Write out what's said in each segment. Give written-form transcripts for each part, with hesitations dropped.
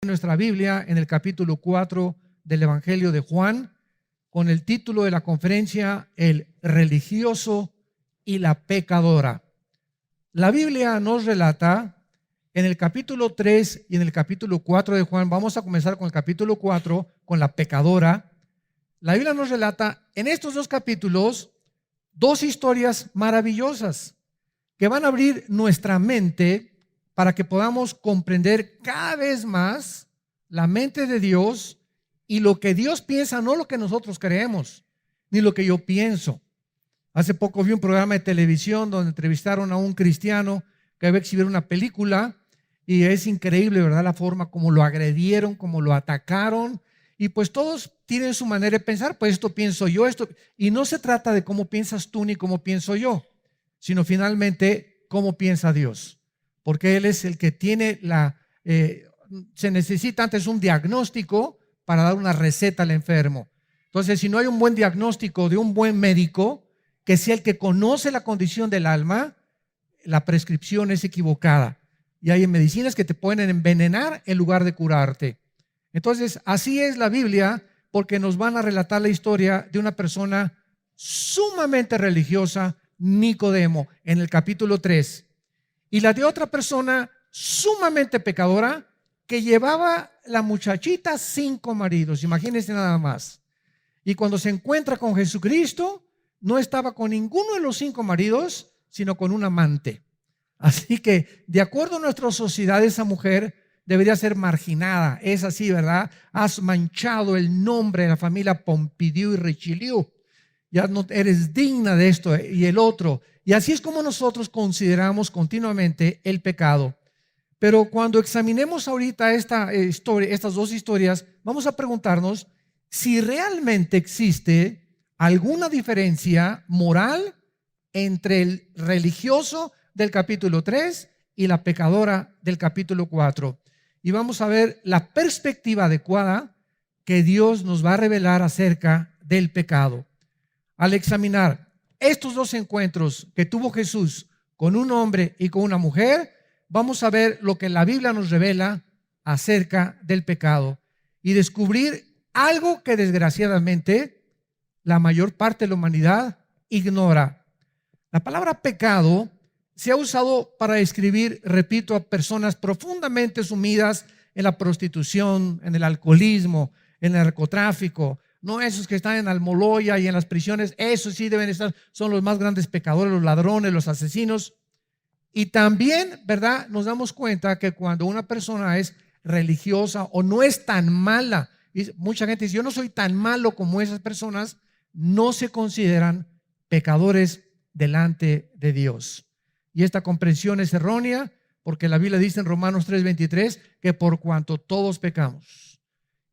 Nuestra Biblia en el capítulo 4 del Evangelio de Juan, con el título de la conferencia, El religioso y la pecadora. La Biblia nos relata en el capítulo 3 y en el capítulo 4 de Juan. Vamos a comenzar con el capítulo 4, con la pecadora. La Biblia nos relata en estos dos capítulos dos historias maravillosas que van a abrir nuestra mente para que podamos comprender cada vez más la mente de Dios y lo que Dios piensa, no lo que nosotros creemos, ni lo que yo pienso. Hace poco vi un programa de televisión donde entrevistaron a un cristiano que iba a exhibir una película y es increíble, ¿verdad? La forma como lo agredieron, como lo atacaron, y pues todos tienen su manera de pensar. Pues esto pienso yo, esto, y no se trata de cómo piensas tú ni cómo pienso yo, sino finalmente cómo piensa Dios. Porque Él es el que tiene se necesita antes un diagnóstico para dar una receta al enfermo. Entonces, si no hay un buen diagnóstico de un buen médico, que sea el que conoce la condición del alma, la prescripción es equivocada. Y hay medicinas que te pueden envenenar en lugar de curarte. Entonces, así es la Biblia, porque nos van a relatar la historia de una persona sumamente religiosa, Nicodemo, en el capítulo 3. Y la de otra persona sumamente pecadora que llevaba la muchachita 5 maridos, imagínense nada más. Y cuando se encuentra con Jesucristo, no estaba con ninguno de los 5 maridos, sino con un amante. Así que, de acuerdo a nuestra sociedad, esa mujer debería ser marginada. Es así, ¿verdad? Has manchado el nombre de la familia Pompidou y Richelieu. Ya no eres digna de esto y el otro. Y así es como nosotros consideramos continuamente el pecado. Pero cuando examinemos ahorita estas dos historias, vamos a preguntarnos si realmente existe alguna diferencia moral entre el religioso del capítulo 3 y la pecadora del capítulo 4. Y vamos a ver la perspectiva adecuada que Dios nos va a revelar acerca del pecado. Al examinar estos dos encuentros que tuvo Jesús con un hombre y con una mujer, vamos a ver lo que la Biblia nos revela acerca del pecado y descubrir algo que desgraciadamente la mayor parte de la humanidad ignora. La palabra pecado se ha usado para describir, repito, a personas profundamente sumidas en la prostitución, en el alcoholismo, en el narcotráfico. No esos que están en Almoloya y en las prisiones, esos sí deben estar, son los más grandes pecadores, los ladrones, los asesinos. Y también, ¿verdad? Nos damos cuenta que cuando una persona es religiosa o no es tan mala, y mucha gente dice, yo no soy tan malo como esas personas, no se consideran pecadores delante de Dios. Y esta comprensión es errónea porque la Biblia dice en Romanos 3:23 que por cuanto todos pecamos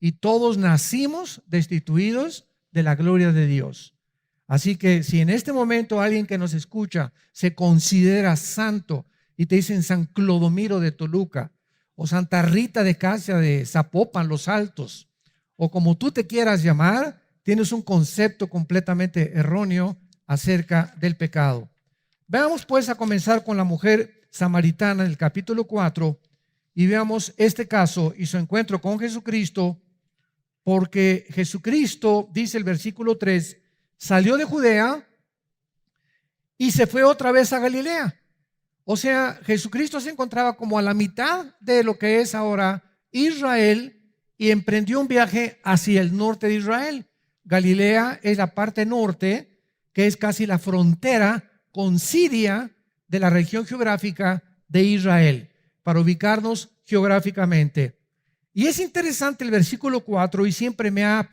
y todos nacimos destituidos de la gloria de Dios. Así que si en este momento alguien que nos escucha se considera santo y te dicen San Clodomiro de Toluca o Santa Rita de Casia de Zapopan, Los Altos, o como tú te quieras llamar, tienes un concepto completamente erróneo acerca del pecado. Veamos pues a comenzar con la mujer samaritana en el capítulo 4 y veamos este caso y su encuentro con Jesucristo, porque Jesucristo, dice el versículo 3, salió de Judea y se fue otra vez a Galilea. O sea, Jesucristo se encontraba como a la mitad de lo que es ahora Israel y emprendió un viaje hacia el norte de Israel. Galilea es la parte norte, que es casi la frontera con Siria de la región geográfica de Israel, para ubicarnos geográficamente. Y es interesante el versículo 4 y siempre me ha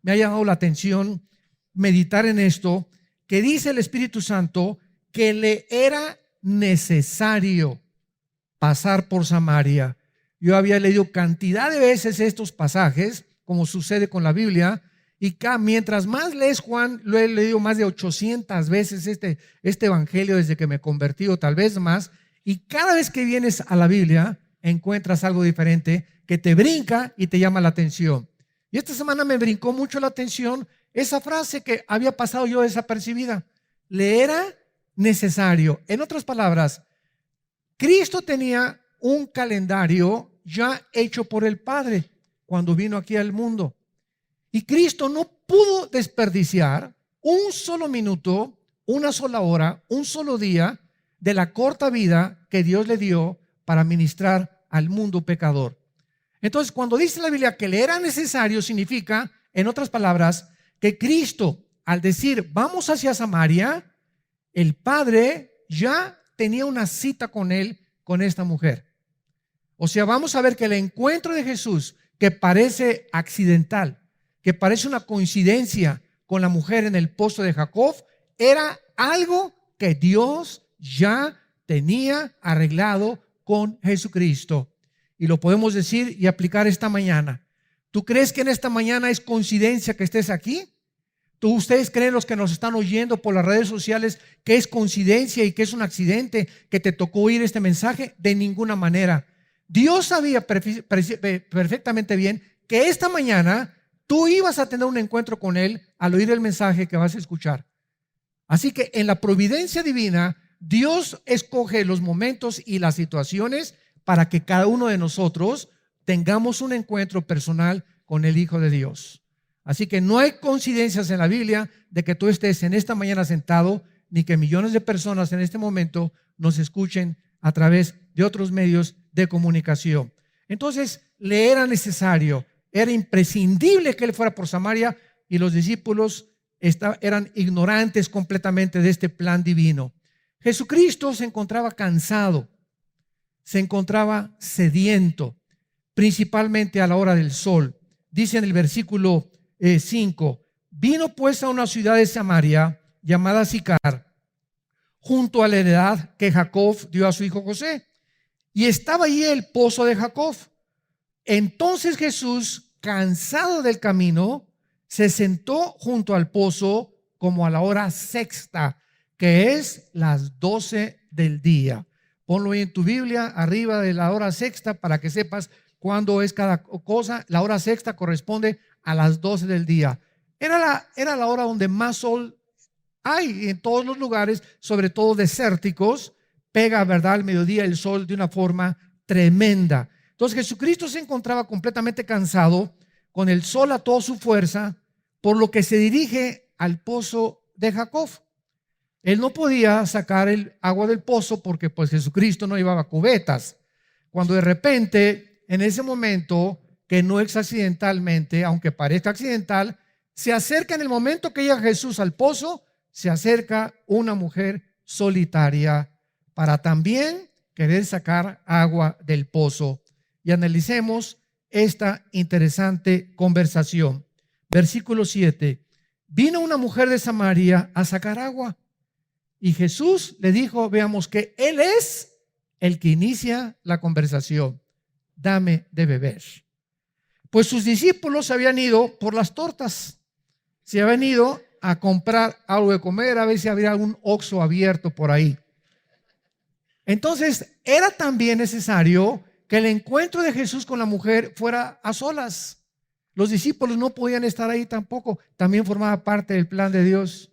llamado la atención meditar en esto, que dice el Espíritu Santo que le era necesario pasar por Samaria. Yo había leído cantidad de veces estos pasajes, como sucede con la Biblia, y mientras más lees Juan, lo he leído más de 800 veces este evangelio desde que me convertí, o tal vez más, y cada vez que vienes a la Biblia encuentras algo diferente que te brinca y te llama la atención. Y esta semana me brincó mucho la atención esa frase que había pasado yo desapercibida. Le era necesario. En otras palabras, Cristo tenía un calendario ya hecho por el Padre cuando vino aquí al mundo. Y Cristo no pudo desperdiciar un solo minuto, una sola hora, un solo día de la corta vida que Dios le dio para ministrar al mundo pecador. Entonces, cuando dice la Biblia que le era necesario, significa, en otras palabras, que Cristo, al decir vamos hacia Samaria, el Padre ya tenía una cita con él, con esta mujer. O sea, vamos a ver que el encuentro de Jesús, que parece accidental, que parece una coincidencia con la mujer en el pozo de Jacob, era algo que Dios ya tenía arreglado con Jesucristo. Y lo podemos decir y aplicar esta mañana. ¿Tú crees que en esta mañana es coincidencia que estés aquí? ¿Ustedes creen, los que nos están oyendo por las redes sociales, que es coincidencia y que es un accidente que te tocó oír este mensaje? De ninguna manera. Dios sabía perfectamente bien que esta mañana tú ibas a tener un encuentro con Él al oír el mensaje que vas a escuchar. Así que en la providencia divina, Dios escoge los momentos y las situaciones para que cada uno de nosotros tengamos un encuentro personal con el Hijo de Dios. Así que no hay coincidencias en la Biblia de que tú estés en esta mañana sentado, ni que millones de personas en este momento nos escuchen a través de otros medios de comunicación. Entonces, le era necesario, era imprescindible que él fuera por Samaria, y los discípulos eran ignorantes completamente de este plan divino. Jesucristo se encontraba cansado, se encontraba sediento, principalmente a la hora del sol. Dice en el versículo 5, vino pues a una ciudad de Samaria llamada Sicar, junto a la heredad que Jacob dio a su hijo José, y estaba allí el pozo de Jacob. Entonces Jesús, cansado del camino, se sentó junto al pozo como a la hora sexta, que es las 12 del día. Ponlo ahí en tu Biblia, arriba de la hora sexta, para que sepas cuándo es cada cosa. La hora sexta corresponde a las 12 del día. Era la hora donde más sol hay en todos los lugares, sobre todo desérticos. Pega, ¿verdad?, al mediodía el sol de una forma tremenda. Entonces Jesucristo se encontraba completamente cansado, con el sol a toda su fuerza, por lo que se dirige al pozo de Jacob. Él no podía sacar el agua del pozo porque pues Jesucristo no llevaba cubetas. Cuando de repente, en ese momento, que no es accidentalmente, aunque parezca accidental, se acerca, en el momento que llega Jesús al pozo, se acerca una mujer solitaria para también querer sacar agua del pozo. Y analicemos esta interesante conversación. Versículo 7. Vino una mujer de Samaria a sacar agua, y Jesús le dijo, veamos, que Él es el que inicia la conversación. Dame de beber. Pues sus discípulos habían ido por las tortas. Se habían ido a comprar algo de comer, a ver si había algún Oxxo abierto por ahí. Entonces, era también necesario que el encuentro de Jesús con la mujer fuera a solas. Los discípulos no podían estar ahí tampoco. También formaba parte del plan de Dios.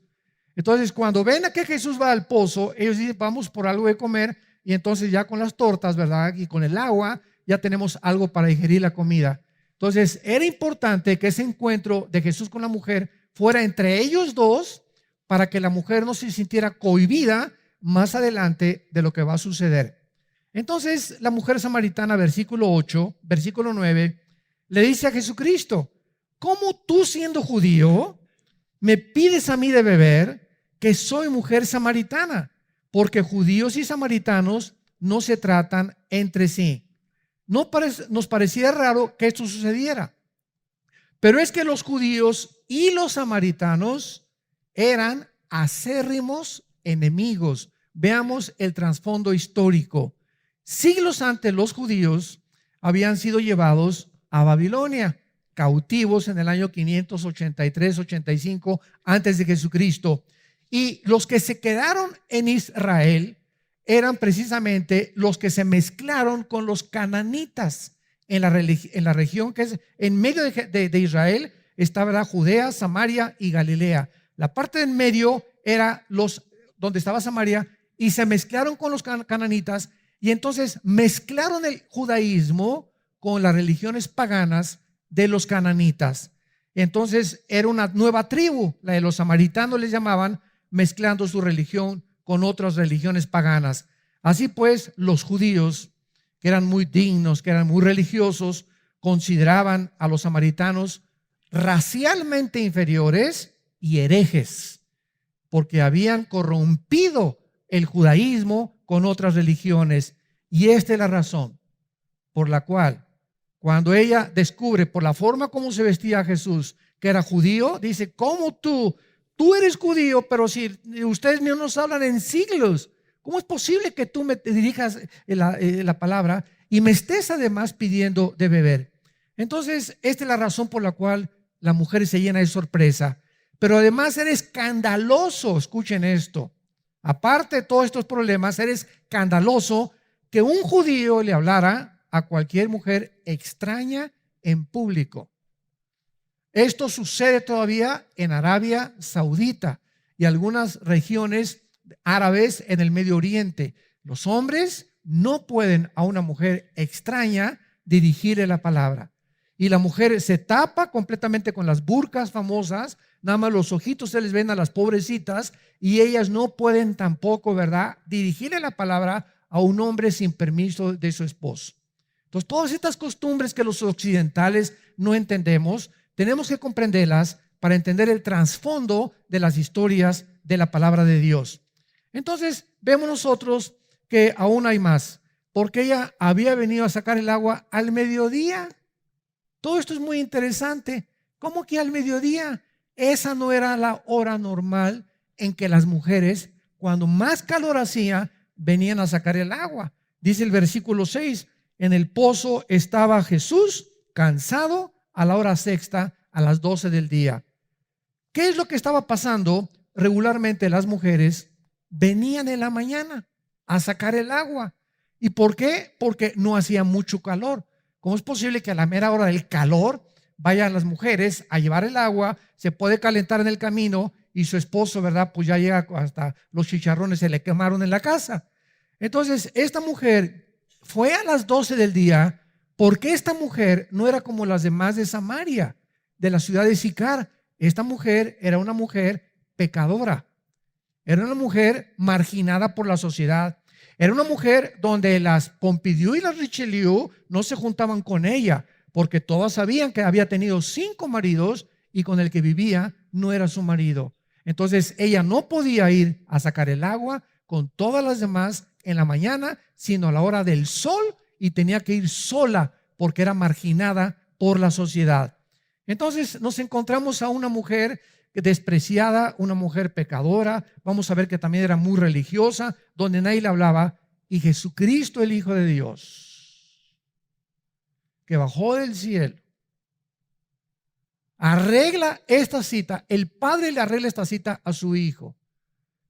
Entonces, cuando ven a que Jesús va al pozo, ellos dicen, vamos por algo de comer, y entonces ya con las tortas, ¿verdad?, y con el agua, ya tenemos algo para digerir la comida. Entonces, era importante que ese encuentro de Jesús con la mujer fuera entre ellos dos, para que la mujer no se sintiera cohibida más adelante de lo que va a suceder. Entonces, la mujer samaritana, versículo 8, versículo 9, le dice a Jesucristo, ¿cómo tú, siendo judío, me pides a mí de beber, que soy mujer samaritana? Porque judíos y samaritanos no se tratan entre sí. Nos parecía raro que esto sucediera, pero es que los judíos y los samaritanos eran acérrimos enemigos. Veamos el trasfondo histórico. Siglos antes, los judíos habían sido llevados a Babilonia, cautivos en el año 583-85 antes de Jesucristo. Y los que se quedaron en Israel eran precisamente los que se mezclaron con los cananitas en la región que es en medio de Israel. Estaba Judea, Samaria y Galilea. La parte de en medio era donde estaba Samaria, y se mezclaron con los cananitas, y entonces mezclaron el judaísmo con las religiones paganas de los cananitas. Entonces era una nueva tribu, la de los samaritanos les llamaban, mezclando su religión con otras religiones paganas. Así pues, los judíos, que eran muy dignos, que eran muy religiosos, consideraban a los samaritanos racialmente inferiores y herejes, porque habían corrompido el judaísmo con otras religiones. Y esta es la razón por la cual, cuando ella descubre por la forma como se vestía Jesús, que era judío, dice: ¿cómo tú eres judío, pero si ustedes no nos hablan en siglos? ¿Cómo es posible que tú me dirijas la palabra y me estés además pidiendo de beber? Entonces, esta es la razón por la cual la mujer se llena de sorpresa. Pero además era escandaloso, escuchen esto, aparte de todos estos problemas, era escandaloso que un judío le hablara a cualquier mujer extraña en público. Esto sucede todavía en Arabia Saudita y algunas regiones árabes en el Medio Oriente. Los hombres no pueden a una mujer extraña dirigirle la palabra. Y la mujer se tapa completamente con las burcas famosas, nada más los ojitos se les ven a las pobrecitas, y ellas no pueden tampoco, ¿verdad?, dirigirle la palabra a un hombre sin permiso de su esposo. Entonces, todas estas costumbres que los occidentales no entendemos, tenemos que comprenderlas para entender el trasfondo de las historias de la palabra de Dios. Entonces, vemos nosotros que aún hay más, porque ella había venido a sacar el agua al mediodía. Todo esto es muy interesante. ¿Cómo que al mediodía? Esa no era la hora normal en que las mujeres, cuando más calor hacía, venían a sacar el agua. Dice el versículo 6, en el pozo estaba Jesús cansado a la hora sexta, a las 12 del día. ¿Qué es lo que estaba pasando? Regularmente las mujeres venían en la mañana a sacar el agua. ¿Y por qué? Porque no hacía mucho calor. ¿Cómo es posible que a la mera hora del calor vayan las mujeres a llevar el agua? Se puede calentar en el camino y su esposo, ¿verdad?, pues ya llega, hasta los chicharrones se le quemaron en la casa. Entonces, esta mujer fue a las 12 del día porque esta mujer no era como las demás de Samaria, de la ciudad de Sicar. Esta mujer era una mujer pecadora. Era una mujer marginada por la sociedad. Era una mujer donde las Pompidou y las Richelieu no se juntaban con ella, porque todas sabían que había tenido 5 maridos y con el que vivía no era su marido. Entonces ella no podía ir a sacar el agua con todas las demás en la mañana, sino a la hora del sol, y tenía que ir sola porque era marginada por la sociedad. Entonces nos encontramos a una mujer despreciada, una mujer pecadora. Vamos a ver que también era muy religiosa, donde nadie le hablaba. Y Jesucristo, el Hijo de Dios, que bajó del cielo, arregla esta cita. El Padre le arregla esta cita a su Hijo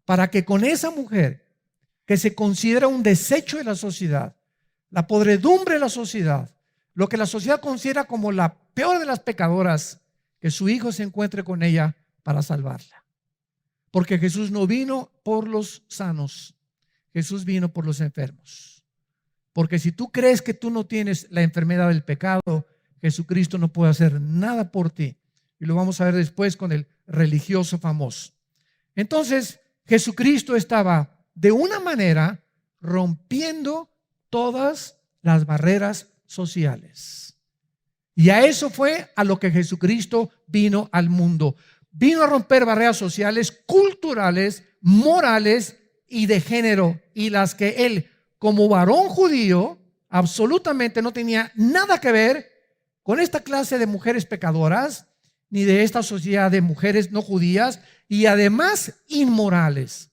para que con esa mujer que se considera un desecho de la sociedad, la podredumbre de la sociedad, lo que la sociedad considera como la peor de las pecadoras, que su Hijo se encuentre con ella para salvarla. Porque Jesús no vino por los sanos, Jesús vino por los enfermos. Porque si tú crees que tú no tienes la enfermedad del pecado, Jesucristo no puede hacer nada por ti. Y lo vamos a ver después con el religioso famoso. Entonces, Jesucristo estaba de una manera rompiendo todas las barreras sociales. Y a eso fue a lo que Jesucristo vino al mundo. Vino a romper barreras sociales, culturales, morales y de género, y las que él, como varón judío, absolutamente no tenía nada que ver con esta clase de mujeres pecadoras, ni de esta sociedad de mujeres no judías, y además inmorales.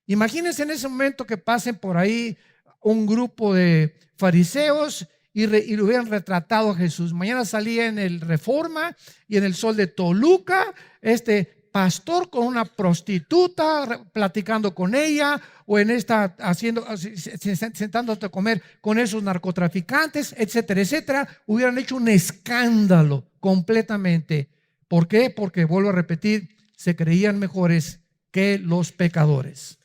Imagínense en ese momento que pasen por ahí un grupo de fariseos y lo hubieran retratado a Jesús. Mañana salía en el Reforma y en el Sol de Toluca este pastor con una prostituta platicando con ella, o en esta sentándote a comer con esos narcotraficantes, etcétera, etcétera. Hubieran hecho un escándalo completamente. ¿Por qué? Porque, vuelvo a repetir, se creían mejores que los pecadores.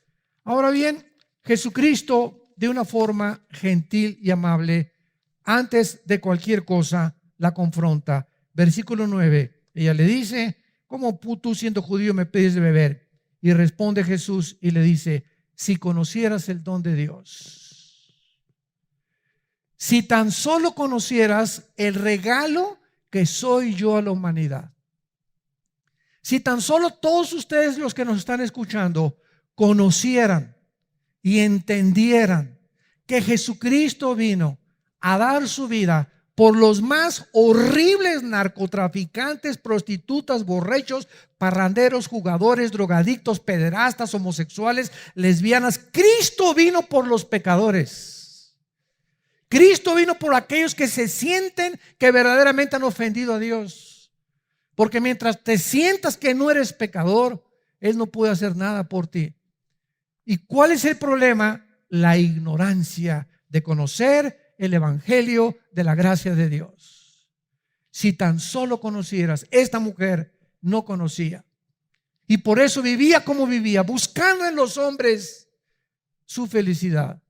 Ahora bien, Jesucristo, de una forma gentil y amable, antes de cualquier cosa la confronta. Versículo 9, ella le dice: ¿cómo tú siendo judío me pides de beber? Y responde Jesús y le dice: si conocieras el don de Dios, si tan solo conocieras el regalo que soy yo a la humanidad, si tan solo todos ustedes los que nos están escuchando conocieran y entendieran que Jesucristo vino a dar su vida por los más horribles narcotraficantes, prostitutas, borrachos, parranderos, jugadores, drogadictos, pederastas, homosexuales, lesbianas. Cristo vino por los pecadores. Cristo vino por aquellos que se sienten que verdaderamente han ofendido a Dios. Porque mientras te sientas que no eres pecador, Él no puede hacer nada por ti. ¿Y cuál es el problema? La ignorancia de conocer el evangelio de la gracia de Dios. Si tan solo conocieras, esta mujer no conocía. Y por eso vivía como vivía, buscando en los hombres su felicidad,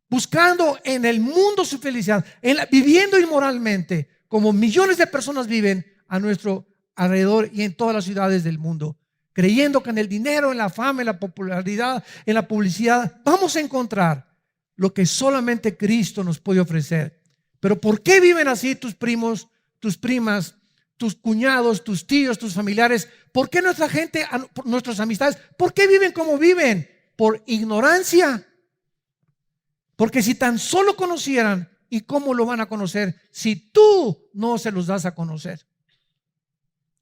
buscando en el mundo su felicidad, viviendo inmoralmente, como millones de personas viven a nuestro alrededor y en todas las ciudades del mundo, creyendo que en el dinero, en la fama, en la popularidad, en la publicidad, vamos a encontrar lo que solamente Cristo nos puede ofrecer. Pero ¿por qué viven así tus primos, tus primas, tus cuñados, tus tíos, tus familiares? ¿Por qué nuestra gente, nuestras amistades, por qué viven como viven? Por ignorancia. Porque si tan solo conocieran, ¿y cómo lo van a conocer si tú no se los das a conocer?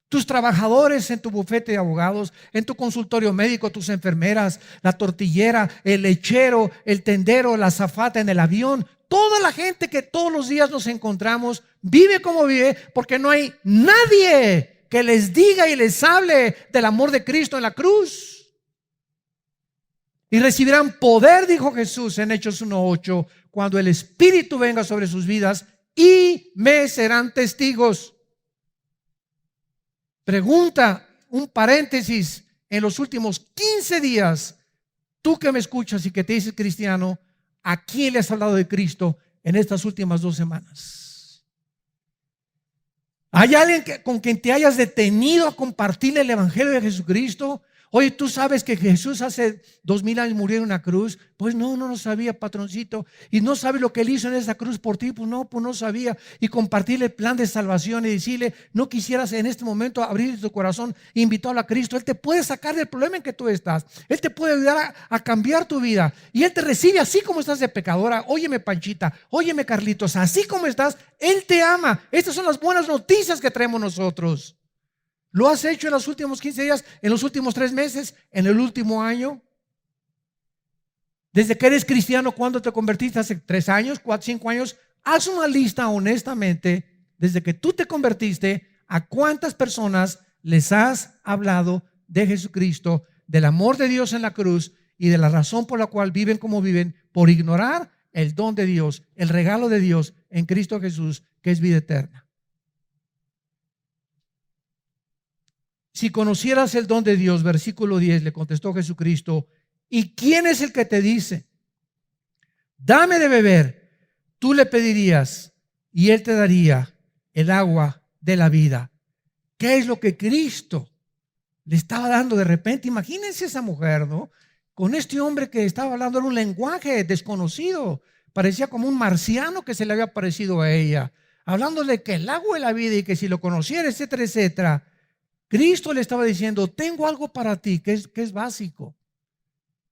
Tus trabajadores en tu bufete de abogados, en tu consultorio médico, tus enfermeras, la tortillera, el lechero, el tendero, la azafata en el avión, toda la gente que todos los días nos encontramos vive como vive porque no hay nadie que les diga y les hable del amor de Cristo en la cruz. Y recibirán poder, dijo Jesús en Hechos 1:8, cuando el Espíritu venga sobre sus vidas, y me serán testigos. Pregunta, un paréntesis: en los últimos 15 días, tú que me escuchas y que te dices cristiano, ¿a quién le has hablado de Cristo en estas últimas 2 semanas? ¿Hay alguien con quien te hayas detenido a compartirle el evangelio de Jesucristo? Oye, ¿tú sabes que Jesús hace 2000 años murió en una cruz? Pues no lo sabía, patroncito. ¿Y no sabes lo que Él hizo en esa cruz por ti? Pues no sabía. Y compartirle el plan de salvación y decirle: no quisieras en este momento abrir tu corazón e invitarlo a Cristo. Él te puede sacar del problema en que tú estás. Él te puede ayudar a cambiar tu vida. Y Él te recibe así como estás de pecadora. Óyeme, Panchita, óyeme, Carlitos, así como estás, Él te ama. Estas son las buenas noticias que traemos nosotros. ¿Lo has hecho en los últimos 15 días, en los últimos 3 meses, en el último año? Desde que eres cristiano, ¿cuándo te convertiste? ¿Hace 3 años, 4, 5 años? Haz una lista honestamente, desde que tú te convertiste, ¿a cuántas personas les has hablado de Jesucristo, del amor de Dios en la cruz y de la razón por la cual viven como viven, por ignorar el don de Dios, el regalo de Dios en Cristo Jesús, que es vida eterna? Si conocieras el don de Dios, versículo 10, le contestó Jesucristo: ¿y quién es el que te dice, dame de beber? Tú le pedirías y Él te daría el agua de la vida. ¿Qué es lo que Cristo le estaba dando de repente? Imagínense esa mujer, ¿no? Con este hombre que estaba hablando en un lenguaje desconocido. Parecía como un marciano que se le había parecido a ella, hablándole que el agua de la vida y que si lo conociera, etcétera, etcétera. Cristo le estaba diciendo: tengo algo para ti que es básico.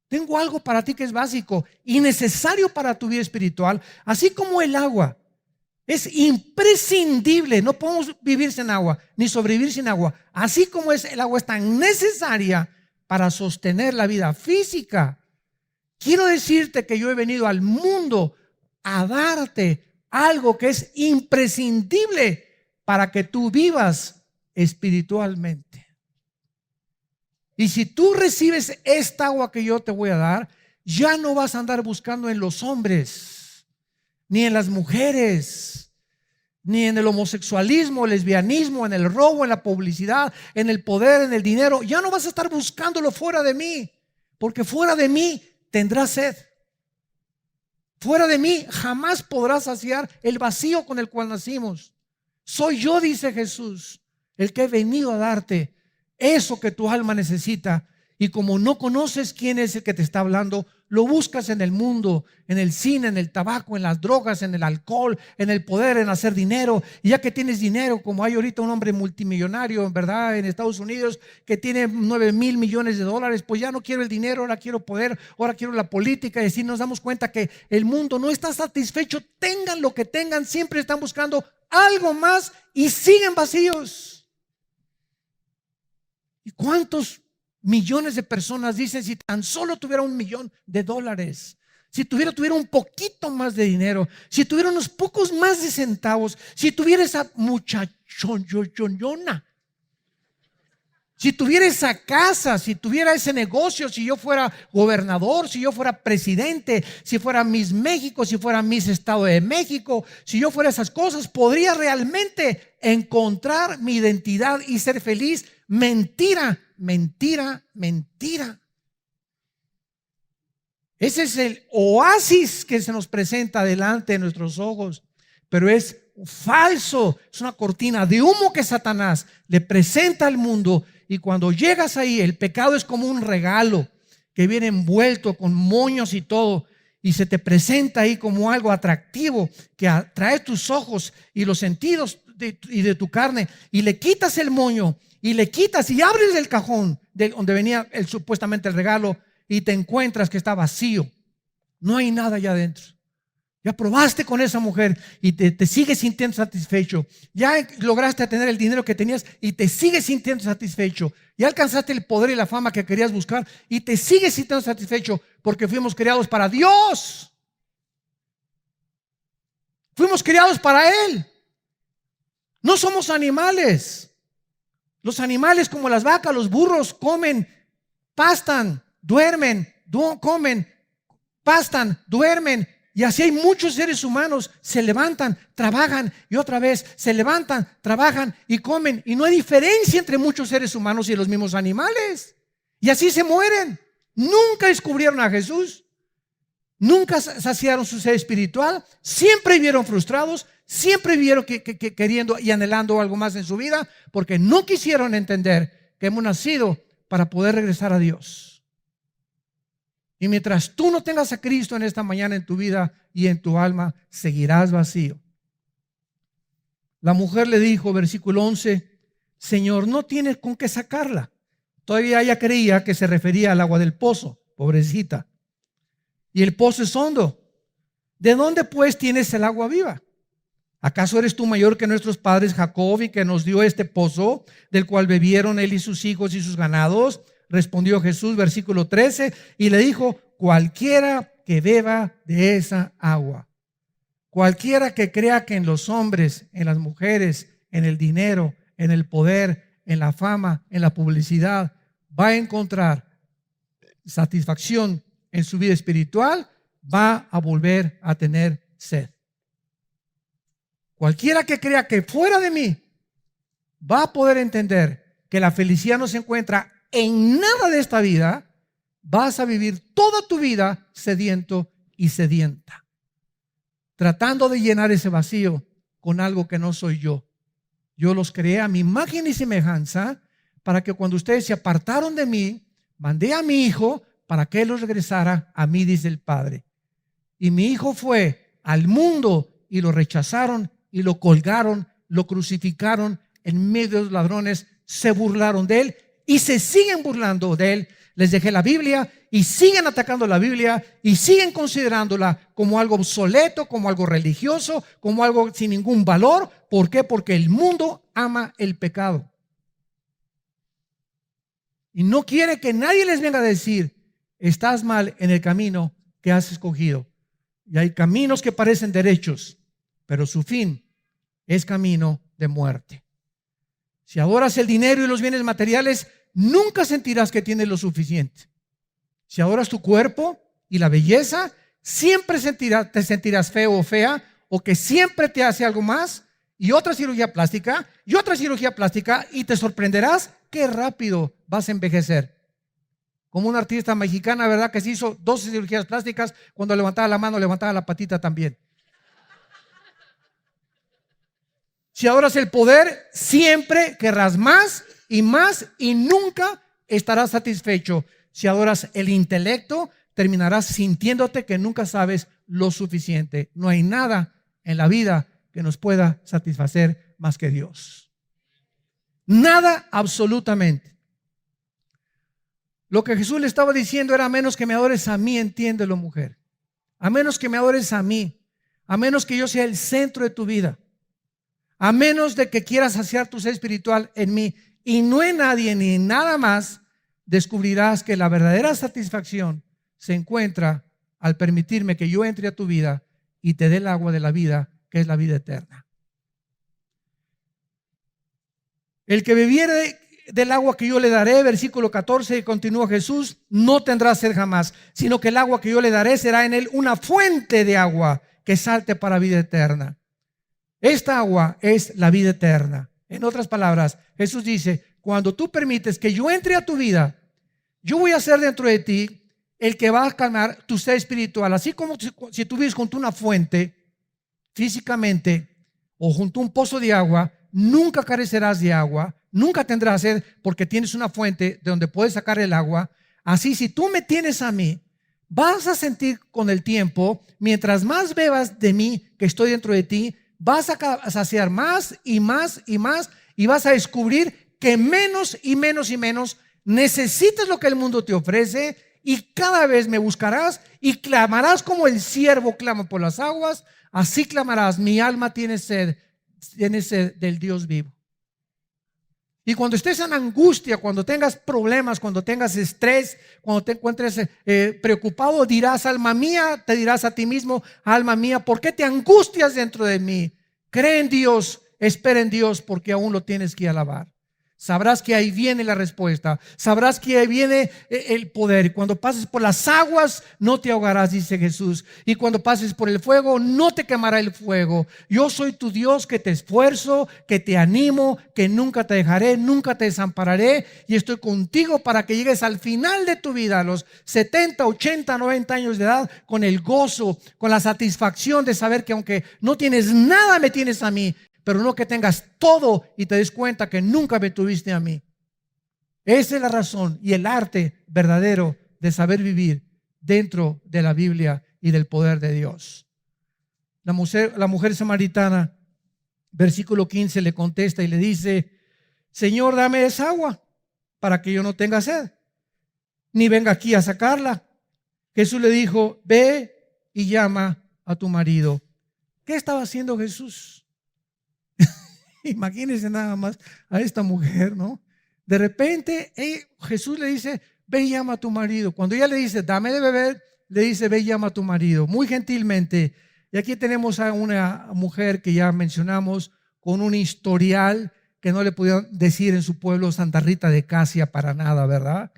Tengo algo para ti que es básico y necesario para tu vida espiritual. Así como el agua es imprescindible, no podemos vivir sin agua ni sobrevivir sin agua. Así como el agua es tan necesaria para sostener la vida física. Quiero decirte que yo he venido al mundo a darte algo que es imprescindible para que tú vivas espiritualmente. Y si tú recibes esta agua que yo te voy a dar, ya no vas a andar buscando en los hombres, ni en las mujeres, ni en el homosexualismo, el lesbianismo, en el robo, en la publicidad, en el poder, en el dinero. Ya no vas a estar buscándolo fuera de mí, porque fuera de mí tendrás sed. Fuera de mí jamás podrás saciar el vacío con el cual nacimos. Soy yo, dice Jesús, el que he venido a darte eso que tu alma necesita. Y como no conoces quién es el que te está hablando, lo buscas en el mundo, en el cine, en el tabaco, en las drogas, en el alcohol, en el poder, en hacer dinero. Y ya que tienes dinero, como hay ahorita un hombre multimillonario, en verdad, en Estados Unidos, que tiene 9,000 millones de dólares, pues ya no quiero el dinero, ahora quiero poder, ahora quiero la política. Y así nos damos cuenta que el mundo no está satisfecho. Tengan lo que tengan, siempre están buscando algo más y siguen vacíos. ¿Y cuántos millones de personas dicen, si tan solo tuviera $1,000,000, si tuviera un poquito más de dinero, si tuviera unos pocos más de centavos, si tuviera esa muchachona, si tuviera esa casa, si tuviera ese negocio, si yo fuera gobernador, si yo fuera presidente, si fuera Miss México, si fuera Miss Estado de México, si yo fuera esas cosas, podría realmente encontrar mi identidad y ser feliz. Mentira, mentira, mentira. Ese es el oasis que se nos presenta delante de nuestros ojos, pero es falso, es una cortina de humo que Satanás le presenta al mundo. Y cuando llegas ahí, el pecado es como un regalo que viene envuelto con moños y todo, y se te presenta ahí como algo atractivo que atrae tus ojos y los sentidos de tu carne, y le quitas el moño y le quitas y abres el cajón de donde venía supuestamente el regalo, y te encuentras que está vacío, no hay nada allá adentro. Ya probaste con esa mujer y te sigues sintiendo satisfecho. Ya lograste tener el dinero que tenías y te sigues sintiendo satisfecho. Ya alcanzaste el poder y la fama que querías buscar y te sigues sintiendo satisfecho, porque fuimos creados para Dios. Fuimos creados para Él. No somos animales. Los animales, como las vacas, los burros, comen, pastan, duermen, comen, pastan, duermen. Y así hay muchos seres humanos, se levantan, trabajan y otra vez se levantan, trabajan y comen. Y no hay diferencia entre muchos seres humanos y los mismos animales. Y así se mueren. Nunca descubrieron a Jesús. Nunca saciaron su ser espiritual. Siempre vivieron frustrados. Siempre vivieron queriendo y anhelando algo más en su vida, porque no quisieron entender que hemos nacido para poder regresar a Dios. Y mientras tú no tengas a Cristo en esta mañana en tu vida y en tu alma, seguirás vacío. La mujer le dijo, versículo 11, Señor, no tienes con qué sacarla. Todavía ella creía que se refería al agua del pozo, pobrecita. Y el pozo es hondo. ¿De dónde pues tienes el agua viva? ¿Acaso eres tú mayor que nuestros padres Jacob, y que nos dio este pozo, del cual bebieron él y sus hijos y sus ganados? Respondió Jesús, versículo 13, y le dijo, cualquiera que beba de esa agua, cualquiera que crea que en los hombres, en las mujeres, en el dinero, en el poder, en la fama, en la publicidad, va a encontrar satisfacción en su vida espiritual, va a volver a tener sed. Cualquiera que crea que fuera de mí va a poder entender que la felicidad no se encuentra en nada de esta vida. Vas a vivir toda tu vida sediento y sedienta, tratando de llenar ese vacío con algo que no soy yo. Yo los creé a mi imagen y semejanza, para que cuando ustedes se apartaron de mí, mandé a mi hijo para que él los regresara a mí, dice el Padre. Y mi hijo fue al mundo y lo rechazaron y lo colgaron, lo crucificaron en medio de los ladrones, se burlaron de él y se siguen burlando de él. Les dejé la Biblia y siguen atacando la Biblia y siguen considerándola como algo obsoleto, como algo religioso, como algo sin ningún valor. ¿Por qué? Porque el mundo ama el pecado y no quiere que nadie les venga a decir, estás mal en el camino que has escogido. Y hay caminos que parecen derechos, pero su fin es camino de muerte. Si adoras el dinero y los bienes materiales, nunca sentirás que tienes lo suficiente. Si adoras tu cuerpo y la belleza, siempre te sentirás feo o fea, o que siempre te hace algo más, y otra cirugía plástica, y te sorprenderás qué rápido vas a envejecer. Como una artista mexicana, ¿verdad? Que se hizo 12 cirugías plásticas, cuando levantaba la mano, levantaba la patita también. Si adoras el poder, siempre querrás más y nunca estarás satisfecho. Si adoras el intelecto, terminarás sintiéndote que nunca sabes lo suficiente. No hay nada en la vida que nos pueda satisfacer más que Dios. Nada, absolutamente. Lo que Jesús le estaba diciendo era: a menos que me adores a mí, entiéndelo, mujer. A menos que me adores a mí, a menos que yo sea el centro de tu vida, a menos de que quieras saciar tu ser espiritual en mí y no en nadie ni en nada más, descubrirás que la verdadera satisfacción se encuentra al permitirme que yo entre a tu vida y te dé el agua de la vida, que es la vida eterna. El que bebiere del agua que yo le daré, versículo 14, continúa Jesús, no tendrá sed jamás, sino que el agua que yo le daré será en él una fuente de agua que salte para vida eterna. Esta agua es la vida eterna. En otras palabras, Jesús dice: cuando tú permites que yo entre a tu vida, yo voy a ser dentro de ti el que va a calmar tu ser espiritual. Así como si tú vives junto a una fuente físicamente o junto a un pozo de agua, nunca carecerás de agua, nunca tendrás sed porque tienes una fuente de donde puedes sacar el agua. Así, si tú me tienes a mí, vas a sentir con el tiempo, mientras más bebas de mí que estoy dentro de ti, vas a saciar más y más y más, y vas a descubrir que menos y menos y menos necesitas lo que el mundo te ofrece, y cada vez me buscarás y clamarás como el siervo clama por las aguas. Así clamarás: mi alma tiene sed del Dios vivo. Y cuando estés en angustia, cuando tengas problemas, cuando tengas estrés, cuando te encuentres preocupado, dirás: alma mía, te dirás a ti mismo: alma mía, ¿por qué te angustias dentro de mí? Cree en Dios, espera en Dios, porque aún lo tienes que alabar. Sabrás que ahí viene la respuesta, sabrás que ahí viene el poder. Y cuando pases por las aguas, no te ahogarás, dice Jesús. Y cuando pases por el fuego, no te quemará el fuego. Yo soy tu Dios, que te esfuerzo, que te animo, que nunca te dejaré, nunca te desampararé, y estoy contigo para que llegues al final de tu vida, a los 70, 80, 90 años de edad, con el gozo, con la satisfacción de saber que aunque no tienes nada, me tienes a mí. Pero no que tengas todo y te des cuenta que nunca me tuviste a mí. Esa es la razón y el arte verdadero de saber vivir dentro de la Biblia y del poder de Dios. La mujer samaritana, versículo 15, le contesta y le dice: Señor, dame esa agua para que yo no tenga sed, ni venga aquí a sacarla. Jesús le dijo: ve y llama a tu marido. ¿Qué estaba haciendo Jesús? Imagínense nada más a esta mujer, ¿no? De repente Jesús le dice: ve y llama a tu marido. Cuando ella le dice: dame de beber, le dice: ve y llama a tu marido. Muy gentilmente. Y aquí tenemos a una mujer que ya mencionamos, con un historial que no le podían decir en su pueblo Santa Rita de Casia para nada, ¿verdad?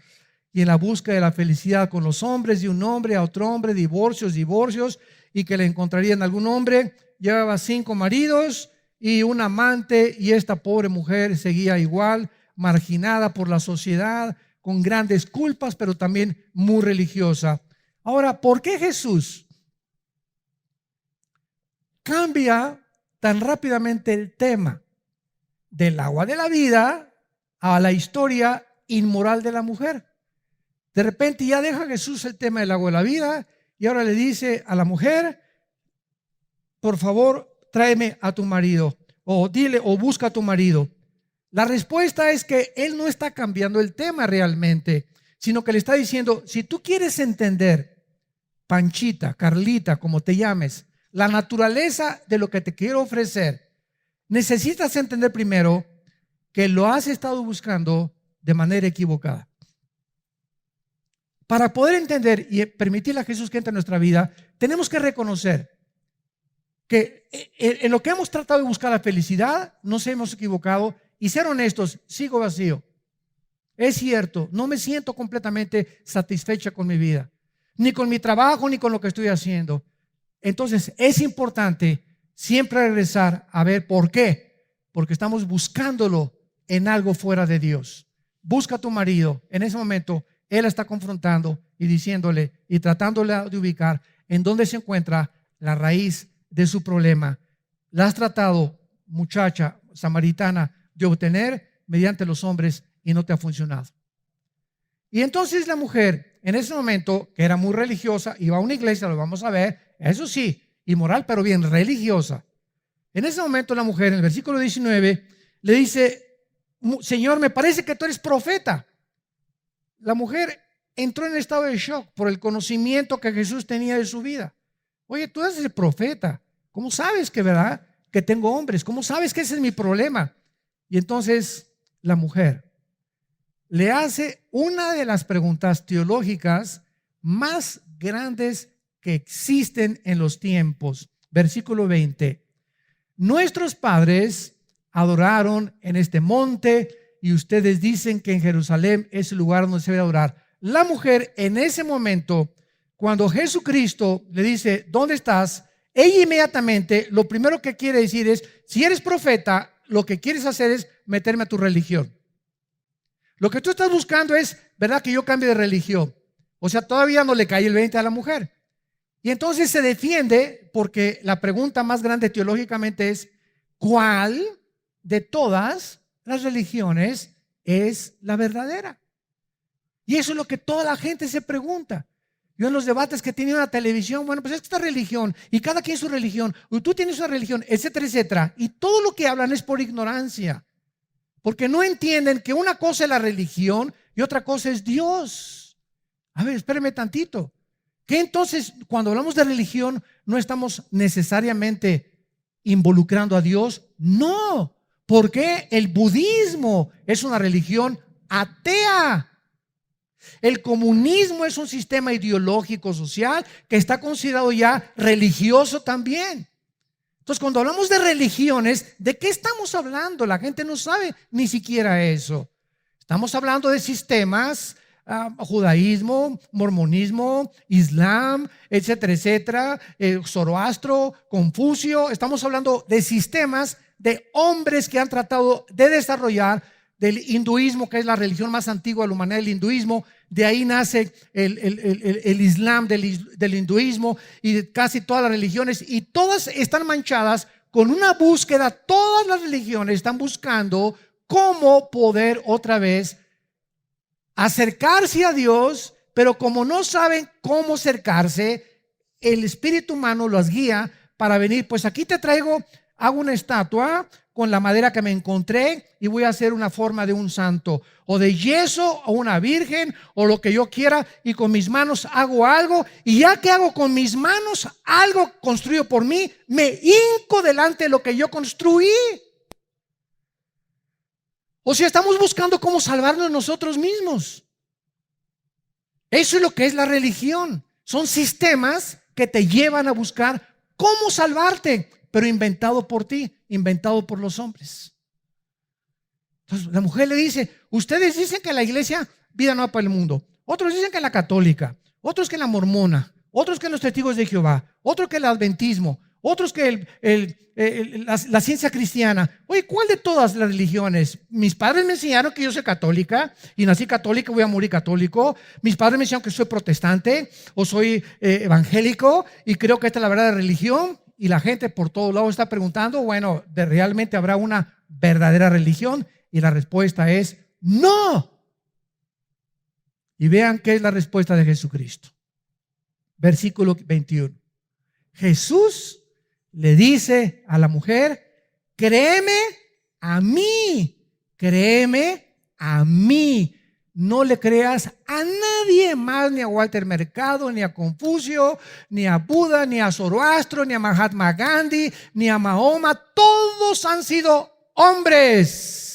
Y en la búsqueda de la felicidad con los hombres, de un hombre a otro hombre, divorcios, y que le encontrarían algún hombre. Llevaba 5 maridos y un amante, y esta pobre mujer seguía igual, marginada por la sociedad, con grandes culpas, pero también muy religiosa. Ahora, ¿por qué Jesús cambia tan rápidamente el tema del agua de la vida a la historia inmoral de la mujer? De repente ya deja Jesús el tema del agua de la vida y ahora le dice a la mujer: por favor, tráeme a tu marido, o dile, o busca a tu marido. La respuesta es que él no está cambiando el tema realmente, sino que le está diciendo: si tú quieres entender, Panchita, Carlita, como te llames, la naturaleza de lo que te quiero ofrecer, necesitas entender primero que lo has estado buscando de manera equivocada. Para poder entender y permitirle a Jesús que entre en nuestra vida, tenemos que reconocer que en lo que hemos tratado de buscar la felicidad nos hemos equivocado, y ser honestos, sigo vacío. Es cierto, no me siento completamente satisfecha con mi vida, ni con mi trabajo, ni con lo que estoy haciendo. Entonces es importante siempre regresar a ver por qué. Porque estamos buscándolo en algo fuera de Dios. Busca a tu marido en ese momento, Él la está confrontando y diciéndole y tratándola de ubicar en dónde se encuentra la raíz de su problema. La has tratado, muchacha samaritana, de obtener mediante los hombres y no te ha funcionado. Y entonces la mujer, en ese momento, que era muy religiosa, iba a una iglesia, lo vamos a ver, eso sí, inmoral, pero bien religiosa. En ese momento la mujer, en el versículo 19, le dice: Señor, me parece que tú eres profeta. La mujer entró en estado de shock por el conocimiento que Jesús tenía de su vida. Oye, tú eres el profeta. ¿Cómo sabes que, verdad, que tengo hombres? ¿Cómo sabes que ese es mi problema? Y entonces la mujer le hace una de las preguntas teológicas más grandes que existen en los tiempos. Versículo 20. Nuestros padres adoraron en este monte y ustedes dicen que en Jerusalén es el lugar donde se debe adorar. La mujer en ese momento, cuando Jesucristo le dice: ¿dónde estás?, ella inmediatamente lo primero que quiere decir es: si eres profeta, lo que quieres hacer es meterme a tu religión. Lo que tú estás buscando es, ¿verdad?, que yo cambie de religión. O sea, todavía no le cae el 20 a la mujer. Y entonces se defiende, porque la pregunta más grande teológicamente es: ¿cuál de todas las religiones es la verdadera? Y eso es lo que toda la gente se pregunta. Yo en los debates que he tenido en la televisión, bueno, pues esta religión, y cada quien su religión, y tú tienes una religión, etcétera, etcétera. Y todo lo que hablan es por ignorancia, porque no entienden que una cosa es la religión y otra cosa es Dios. A ver, espérame tantito. ¿Qué entonces, cuando hablamos de religión, no estamos necesariamente involucrando a Dios? No, porque el budismo es una religión atea. El comunismo es un sistema ideológico social que está considerado ya religioso también. Entonces, cuando hablamos de religiones, ¿de qué estamos hablando? La gente no sabe ni siquiera eso. Estamos hablando de sistemas, judaísmo, mormonismo, islam, etcétera, etcétera, Zoroastro, Confucio. Estamos hablando de sistemas de hombres que han tratado de desarrollar, del hinduismo, que es la religión más antigua de la humanidad, el hinduismo. De ahí nace el islam del hinduismo y de casi todas las religiones, y todas están manchadas con una búsqueda. Todas las religiones están buscando cómo poder otra vez acercarse a Dios, pero como no saben cómo acercarse, el espíritu humano los guía para venir. Pues aquí te traigo, hago una estatua con la madera que me encontré y voy a hacer una forma de un santo, o de yeso, o una virgen, o lo que yo quiera, y con mis manos hago algo, y ya que hago con mis manos algo construido por mí, me hinco delante de lo que yo construí. O sea, estamos buscando cómo salvarnos nosotros mismos. Eso es lo que es la religión. Son sistemas que te llevan a buscar cómo salvarte, pero inventado por ti, inventado por los hombres. Entonces la mujer le dice: ustedes dicen que la iglesia Vida Nueva para el Mundo, otros dicen que la católica, otros que la mormona, otros que los testigos de Jehová, otros que el adventismo, otros que la ciencia cristiana. Oye, ¿cuál de todas las religiones? Mis padres me enseñaron que yo soy católica y nací católica, voy a morir católico. Mis padres me enseñaron que soy protestante o soy evangélico y creo que esta es la verdadera religión. Y la gente por todos lados está preguntando: bueno, ¿realmente habrá una verdadera religión? Y la respuesta es no. Y vean qué es la respuesta de Jesucristo. Versículo 21. Jesús le dice a la mujer: créeme a mí, créeme a mí. No le creas a nadie más, ni a Walter Mercado, ni a Confucio, ni a Buda, ni a Zoroastro, ni a Mahatma Gandhi, ni a Mahoma. Todos han sido hombres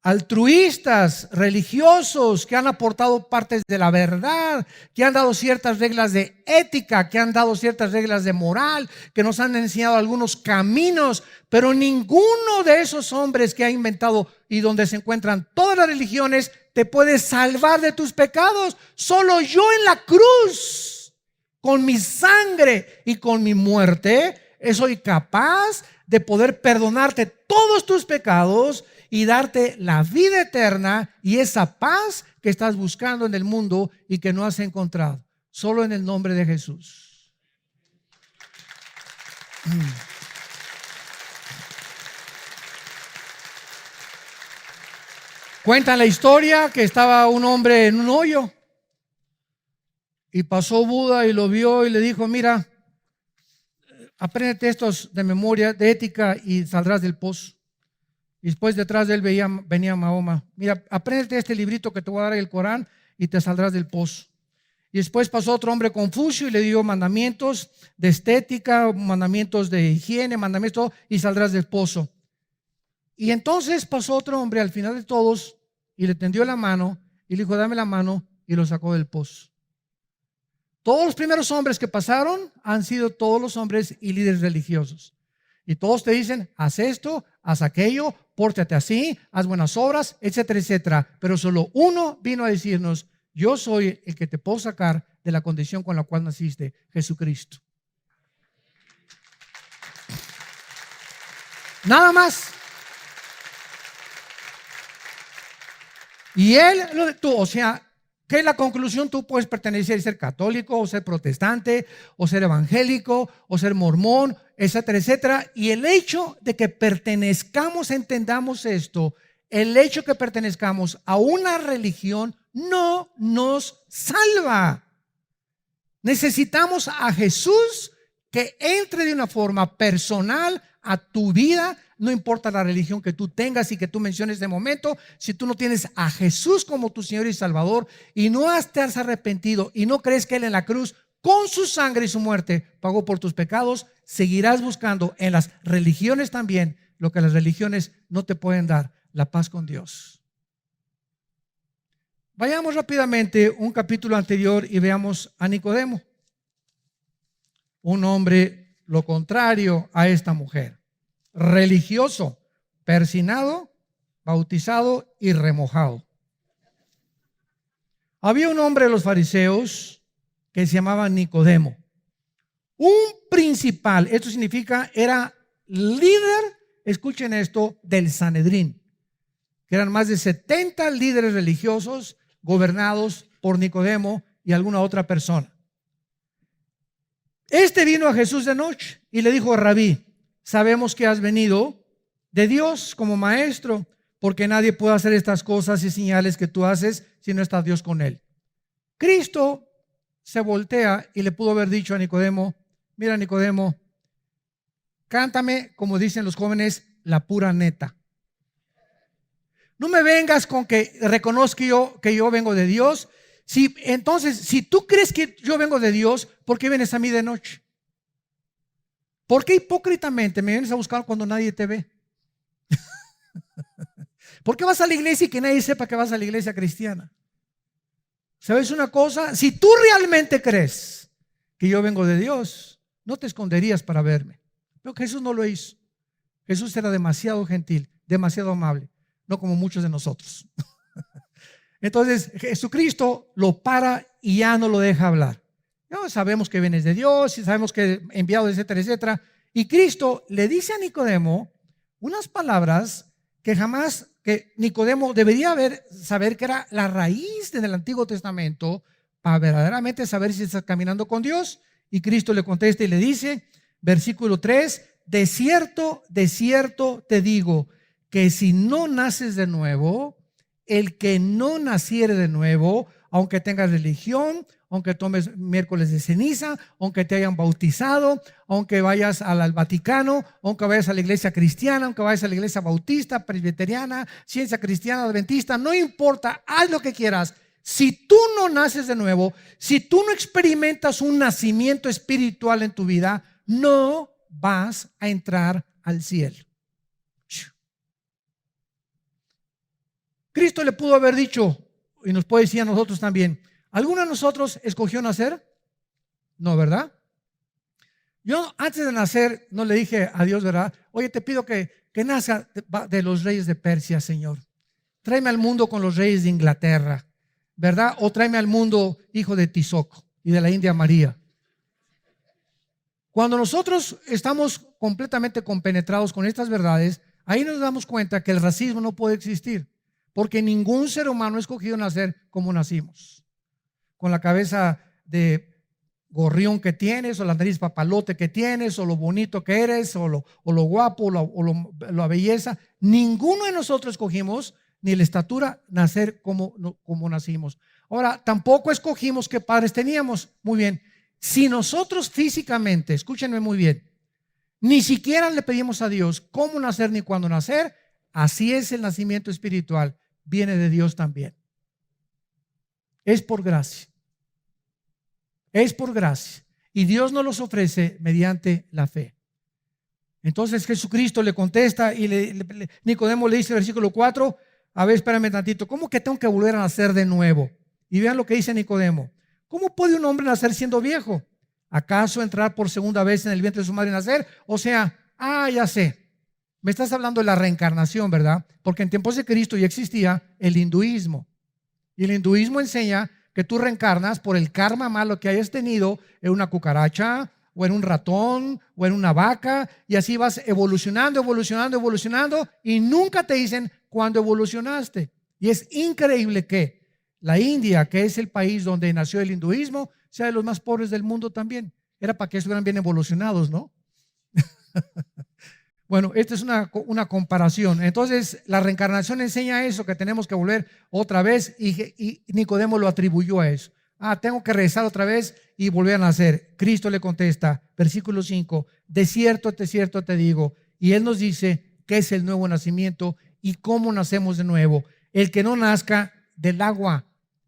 altruistas, religiosos, que han aportado partes de la verdad, que han dado ciertas reglas de ética, que han dado ciertas reglas de moral, que nos han enseñado algunos caminos, pero ninguno de esos hombres que ha inventado y donde se encuentran todas las religiones te puede salvar de tus pecados. Solo yo en la cruz, con mi sangre y con mi muerte, soy capaz de poder perdonarte todos tus pecados y darte la vida eterna y esa paz que estás buscando en el mundo y que no has encontrado. Solo en el nombre de Jesús. Cuentan la historia que estaba un hombre en un hoyo y pasó Buda y lo vio y le dijo: mira, apréndete estos de memoria, de ética, y saldrás del pozo. Y después detrás de él venía Mahoma: mira, apréndete este librito que te voy a dar, el Corán, y te saldrás del pozo. Y después pasó otro hombre, Confucio, y le dio mandamientos de estética, mandamientos de higiene, mandamientos, y saldrás del pozo. Y entonces pasó otro hombre al final de todos y le tendió la mano y le dijo: dame la mano, y lo sacó del pozo. Todos los primeros hombres que pasaron han sido todos los hombres y líderes religiosos. Y todos te dicen: haz esto, haz aquello, pórtate así, haz buenas obras, etcétera, etcétera. Pero solo uno vino a decirnos: yo soy el que te puedo sacar de la condición con la cual naciste, Jesucristo. Nada más. Y él, o sea, ¿qué es la conclusión? Tú puedes pertenecer y ser católico, o ser protestante, o ser evangélico, o ser mormón, etcétera, etcétera. Y el hecho de que pertenezcamos, entendamos esto, el hecho de que pertenezcamos a una religión no nos salva. Necesitamos a Jesús que entre de una forma personal a tu vida. No importa la religión que tú tengas y que tú menciones de momento, si tú no tienes a Jesús como tu Señor y Salvador y no te has arrepentido y no crees que Él en la cruz con su sangre y su muerte pagó por tus pecados, seguirás buscando en las religiones también lo que las religiones no te pueden dar: la paz con Dios. Vayamos rápidamente un capítulo anterior y veamos a Nicodemo, un hombre lo contrario a esta mujer: religioso, persinado, bautizado y remojado. Había un hombre de los fariseos que se llamaba Nicodemo, un principal. Esto significa, era líder, escuchen esto, del Sanedrín, que eran más de 70 líderes religiosos gobernados por Nicodemo y alguna otra persona. Este vino a Jesús de noche y le dijo: Rabí, sabemos que has venido de Dios como maestro, porque nadie puede hacer estas cosas y señales que tú haces si no está Dios con él. Cristo se voltea y le pudo haber dicho a Nicodemo: mira, Nicodemo, cántame, como dicen los jóvenes, la pura neta. No me vengas con que reconozca que yo vengo de Dios. Entonces, si tú crees que yo vengo de Dios, ¿por qué vienes a mí de noche? ¿Por qué hipócritamente me vienes a buscar cuando nadie te ve? ¿Por qué vas a la iglesia y que nadie sepa que vas a la iglesia cristiana? ¿Sabes una cosa? Si tú realmente crees que yo vengo de Dios, no te esconderías para verme. Pero Jesús no lo hizo. Jesús era demasiado gentil, demasiado amable, no como muchos de nosotros. Entonces Jesucristo lo para y ya no lo deja hablar. Ya sabemos que vienes de Dios y sabemos que enviado, etcétera, etcétera. Y Cristo le dice a Nicodemo unas palabras que jamás, que Nicodemo debería saber que era la raíz del Antiguo Testamento para verdaderamente saber si está caminando con Dios. Y Cristo le contesta y le dice, versículo 3: de cierto te digo que si no naces de nuevo, el que no naciere de nuevo, aunque tengas religión, aunque tomes miércoles de ceniza, aunque te hayan bautizado, aunque vayas al Vaticano, aunque vayas a la iglesia cristiana, aunque vayas a la iglesia bautista, presbiteriana, ciencia cristiana, adventista, no importa, haz lo que quieras. Si tú no naces de nuevo, si tú no experimentas un nacimiento espiritual en tu vida, no vas a entrar al cielo. Cristo le pudo haber dicho, y nos puede decir a nosotros también: ¿alguno de nosotros escogió nacer? No, ¿verdad? Yo antes de nacer no le dije a Dios, ¿verdad? Oye, te pido que nazca de los reyes de Persia, Señor. Tráeme al mundo con los reyes de Inglaterra, ¿verdad? O tráeme al mundo hijo de Tizoc y de la India María. Cuando nosotros estamos completamente compenetrados con estas verdades, Ahí nos damos cuenta que el racismo no puede existir, porque ningún ser humano ha escogido nacer como nacimos, con la cabeza de gorrión que tienes, o la nariz papalote que tienes, o lo bonito que eres, o lo guapo, o la belleza. Ninguno de nosotros escogimos, ni la estatura, nacer como nacimos. Ahora, tampoco escogimos qué padres teníamos. Muy bien, si nosotros físicamente, escúchenme muy bien, ni siquiera le pedimos a Dios cómo nacer ni cuándo nacer, así es el nacimiento espiritual, viene de Dios también. Es por gracia. Es por gracia. Y Dios nos los ofrece mediante la fe. Entonces Jesucristo le contesta y Nicodemo le dice en el versículo 4, a ver, espérame tantito, ¿cómo que tengo que volver a nacer de nuevo? Y vean lo que dice Nicodemo. ¿Cómo puede un hombre nacer siendo viejo? ¿Acaso entrar por segunda vez en el vientre de su madre y nacer? O sea, ya sé, me estás hablando de la reencarnación, ¿verdad? Porque en tiempos de Cristo ya existía el hinduismo. Y el hinduismo enseña que tú reencarnas por el karma malo que hayas tenido en una cucaracha, o en un ratón, o en una vaca, y así vas evolucionando, y nunca te dicen cuándo evolucionaste. Y es increíble que la India, que es el país donde nació el hinduismo, sea de los más pobres del mundo también. Era para que estuvieran bien evolucionados, ¿no? Bueno, esta es una comparación. Entonces, la reencarnación enseña eso, que tenemos que volver otra vez, y Nicodemo lo atribuyó a eso. Tengo que regresar otra vez y volver a nacer. Cristo le contesta, versículo 5, de cierto te digo. Y él nos dice qué es el nuevo nacimiento y cómo nacemos de nuevo. El que no nazca del agua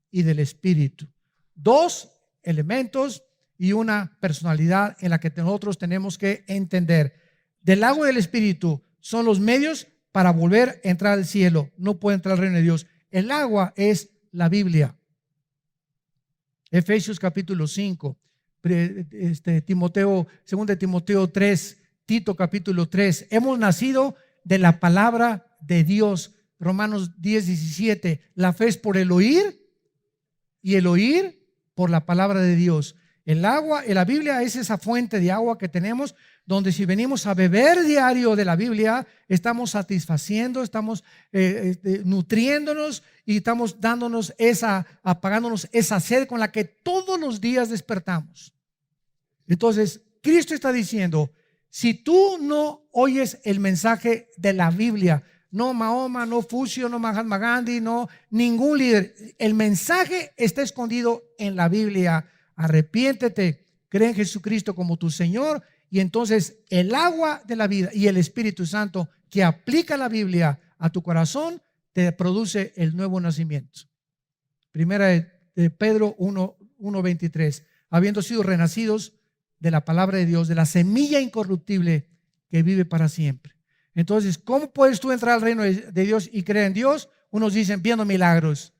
y del espíritu. Dos elementos y una personalidad en la que nosotros tenemos que entender. Del agua y del espíritu son los medios para volver a entrar al cielo. No puede entrar al reino de Dios. El agua es la Biblia. Efesios capítulo 5, Timoteo, 2 Timoteo 3, Tito capítulo 3. Hemos nacido de la palabra de Dios. Romanos 10, 17. La fe es por el oír y el oír por la palabra de Dios. El agua, la Biblia es esa fuente de agua que tenemos, donde si venimos a beber diario de la Biblia, estamos satisfaciendo, estamos nutriéndonos y estamos apagándonos esa sed con la que todos los días despertamos. Entonces, Cristo está diciendo, si tú no oyes el mensaje de la Biblia, no Mahoma, no Fucio, no Mahatma Gandhi, no ningún líder, el mensaje está escondido en la Biblia. Arrepiéntete, cree en Jesucristo como tu Señor, y entonces el agua de la vida y el Espíritu Santo que aplica la Biblia a tu corazón te produce el nuevo nacimiento. Primera de Pedro 1:23, habiendo sido renacidos de la palabra de Dios, de la semilla incorruptible que vive para siempre. Entonces, ¿cómo puedes tú entrar al reino de Dios y creer en Dios? Unos dicen viendo milagros.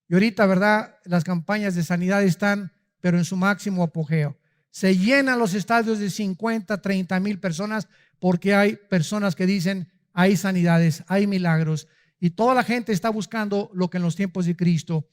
Y ahorita, ¿verdad? Las campañas de sanidad están, pero en su máximo apogeo. Se llenan los estadios de 50, 30 mil personas porque hay personas que dicen hay sanidades, hay milagros, y toda la gente está buscando lo que en los tiempos de Cristo.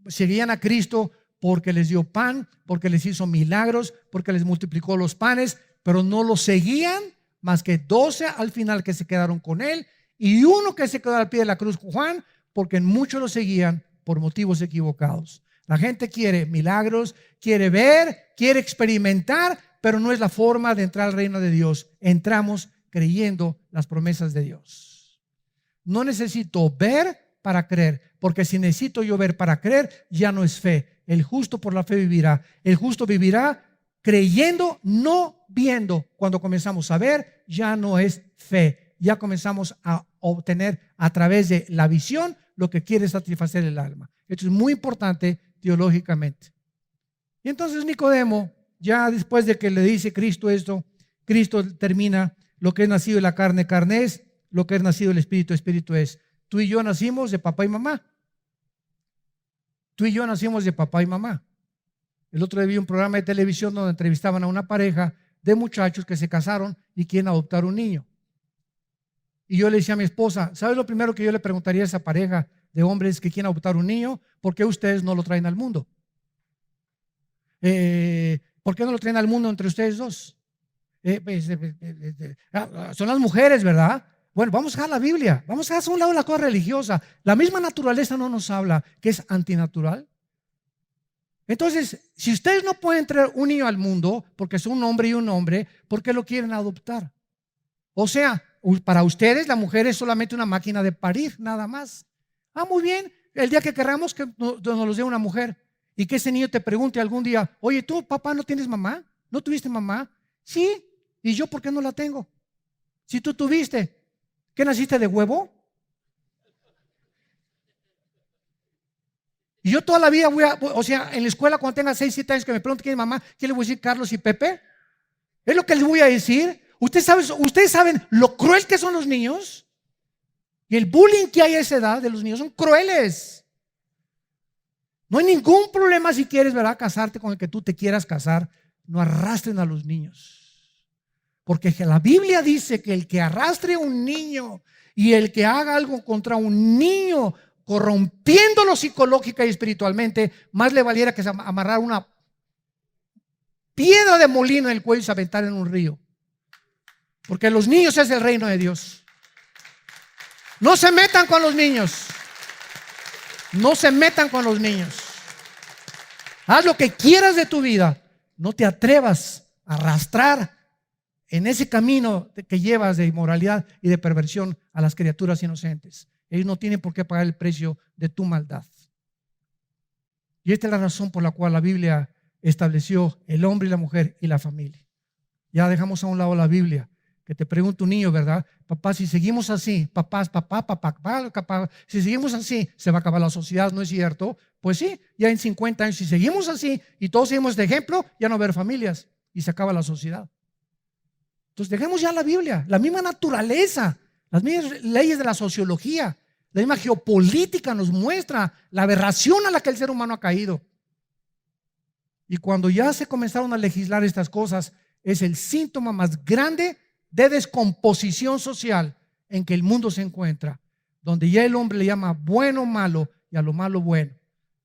Seguían a Cristo porque les dio pan, porque les hizo milagros, porque les multiplicó los panes, pero no lo seguían más que 12 al final que se quedaron con él, y uno que se quedó al pie de la cruz, Juan, porque muchos lo seguían por motivos equivocados. La gente quiere milagros, quiere ver, quiere experimentar, pero no es la forma de entrar al reino de Dios. Entramos creyendo las promesas de Dios. No necesito ver para creer, porque si necesito yo ver para creer, ya no es fe. El justo por la fe vivirá. El justo vivirá creyendo, no viendo. Cuando comenzamos a ver, ya no es fe. Ya comenzamos a obtener a través de la visión lo que quiere satisfacer el alma. Esto es muy importante teológicamente. Y entonces Nicodemo, ya después de que le dice Cristo esto, Cristo termina: lo que es nacido de la carne, carne es; lo que es nacido del Espíritu, Espíritu es. Tú y yo nacimos de papá y mamá. Tú y yo nacimos de papá y mamá. El otro día vi un programa de televisión donde entrevistaban a una pareja de muchachos que se casaron y quieren adoptar un niño. Y yo le decía a mi esposa, ¿sabes lo primero que yo le preguntaría a esa pareja de hombres que quieren adoptar un niño? ¿Por qué ustedes no lo traen al mundo? ¿Por qué no lo traen al mundo entre ustedes dos? Son las mujeres, ¿verdad? Bueno, vamos a dejar la Biblia, vamos a hacer a un lado la cosa religiosa. La misma naturaleza no nos habla que es antinatural. Entonces, si ustedes no pueden traer un niño al mundo porque son un hombre y un hombre, ¿por qué lo quieren adoptar? O sea, para ustedes la mujer es solamente una máquina de parir, nada más. Muy bien, el día que queramos que nos los dé una mujer y que ese niño te pregunte algún día, oye, ¿tú, papá, no tienes mamá? ¿No tuviste mamá? Sí, ¿y yo por qué no la tengo? Si tú tuviste, ¿qué naciste de huevo? Y yo toda la vida o sea, en la escuela cuando tenga 6, 7 años que me pregunten quién es mamá, ¿qué le voy a decir, Carlos y Pepe? Es lo que les voy a decir. Ustedes saben lo cruel que son los niños. Y el bullying que hay a esa edad de los niños son crueles. No hay ningún problema si quieres, ¿verdad?, casarte con el que tú te quieras casar. No arrastren a los niños. Porque la Biblia dice que el que arrastre a un niño y el que haga algo contra un niño, corrompiéndolo psicológica y espiritualmente, más le valiera que se amarrar una piedra de molino en el cuello y se aventar en un río. Porque los niños es el reino de Dios. No se metan con los niños. No se metan con los niños. Haz lo que quieras de tu vida. No te atrevas a arrastrar en ese camino que llevas de inmoralidad y de perversión a las criaturas inocentes. Ellos no tienen por qué pagar el precio de tu maldad. Y esta es la razón por la cual la Biblia estableció el hombre y la mujer y la familia. Ya dejamos a un lado la Biblia. Que te pregunta un niño, ¿verdad? Papá, si seguimos así, papá, si seguimos así, se va a acabar la sociedad, ¿no es cierto? Pues sí, ya en 50 años, si seguimos así y todos seguimos este ejemplo, ya no va a haber familias y se acaba la sociedad. Entonces dejemos ya la Biblia, la misma naturaleza, las mismas leyes de la sociología, la misma geopolítica nos muestra la aberración a la que el ser humano ha caído. Y cuando ya se comenzaron a legislar estas cosas, es el síntoma más grande de descomposición social en que el mundo se encuentra, donde ya el hombre le llama bueno malo y a lo malo bueno.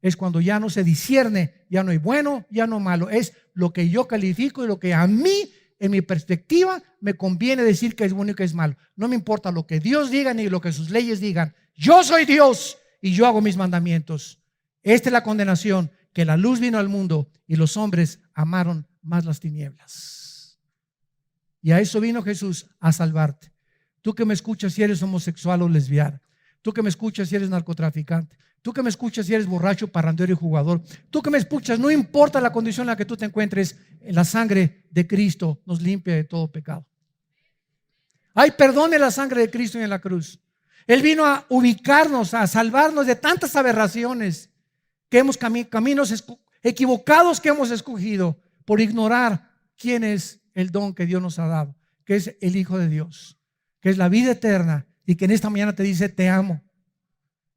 Es cuando ya no se discierne, ya no hay bueno, ya no malo, es lo que yo califico y lo que a mí, en mi perspectiva, me conviene decir que es bueno y que es malo. No me importa lo que Dios diga ni lo que sus leyes digan. Yo soy Dios y yo hago mis mandamientos. Esta es la condenación, que la luz vino al mundo y los hombres amaron más las tinieblas. Y a eso vino Jesús, a salvarte. Tú que me escuchas si eres homosexual o lesbiana, tú que me escuchas si eres narcotraficante, tú que me escuchas si eres borracho, parrandero y jugador, tú que me escuchas, no importa la condición en la que tú te encuentres, la sangre de Cristo nos limpia de todo pecado. Hay perdón en la sangre de Cristo y en la cruz. Él vino a ubicarnos, a salvarnos de tantas aberraciones que hemos caminos equivocados que hemos escogido por ignorar quién es el don que Dios nos ha dado, que es el Hijo de Dios, que es la vida eterna y que en esta mañana te dice te amo.